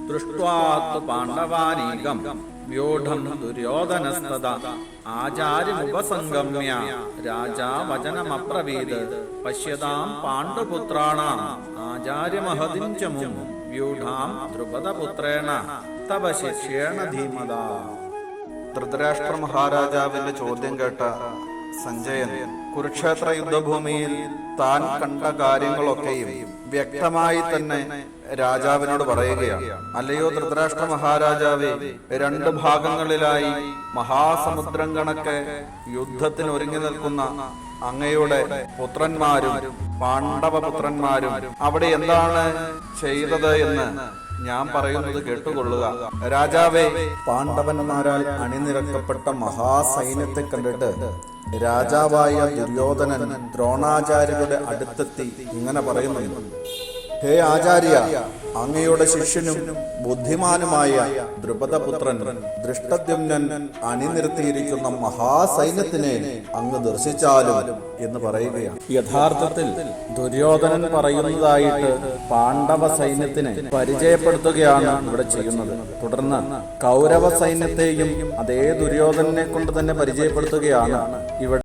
ദൃഷ്ട്വാ തു പാണ്ഡവാനീകം വ്യൂഢം ദുര്യോധനസ്തദാ ആചാര്യമുപസംഗമ്യ രാജാ വചനമബ്രവീത് പശ്യതാം പാണ്ഡുപുത്രാണാം ആചാര്യമഹതിം ച മും വ്യൂഢാം ദ്രുപദപുത്രേണ തവ ശിഷ്യേണ ധീമതാ. ധൃതരാഷ്ട്ര മഹാരാജാവിന്റെ ചോദ്യം കേട്ട സഞ്ജയൻ കുരുക്ഷേത്ര യുദ്ധഭൂമിയിൽ താൻ കണ്ട കാര്യങ്ങളൊക്കെയും വ്യക്തമായി തന്നെ രാജാവിനോട് പറയുകയാണ്. അല്ലയോ ധൃതരാഷ്ട്ര മഹാരാജാവേ, രണ്ട് ഭാഗങ്ങളിലായി മഹാസമുദ്രം കണക്കെ യുദ്ധത്തിന് ഒരുങ്ങി നിൽക്കുന്ന അങ്ങയുടെ പുത്രന്മാരും പാണ്ഡവപുത്രന്മാരും അവിടെ എന്താണ് ചെയ്തത് എന്ന് ഞാൻ പറയുന്നത് കേട്ടുകൊള്ളുക. രാജാവേ, പാണ്ഡവന്മാരാൽ അണിനിരക്കപ്പെട്ട മഹാസൈന്യത്തെ കണ്ടിട്ട് രാജാവായ ദുര്യോധനൻ ദ്രോണാചാര്യരുടെ അടുത്തെത്തി ഇങ്ങനെ പറയുന്നു: ഹേ ആചാര്യ, അങ്ങയുടെ ശിഷ്യനും ബുദ്ധിമാനുമായ ദ്രുപദപുത്രൻ ദൃഷ്ടദ്യുമ്നൻ അണിനിരത്തിയിരിക്കുന്ന മഹാസൈന്യത്തിനെ അങ്ങ് ദർശിച്ചാലും എന്ന് പറയുകയാണ്. യഥാർത്ഥത്തിൽ ദുര്യോധനൻ പറയുന്നതായിട്ട് പാണ്ഡവ സൈന്യത്തിനെ പരിചയപ്പെടുത്തുകയാണ് ഇവിടെ ചെയ്യുന്നത്. തുടർന്ന് കൗരവ സൈന്യത്തെയും അതേ ദുര്യോധനെ കൊണ്ട് തന്നെ പരിചയപ്പെടുത്തുകയാണ് ഇവിടെ.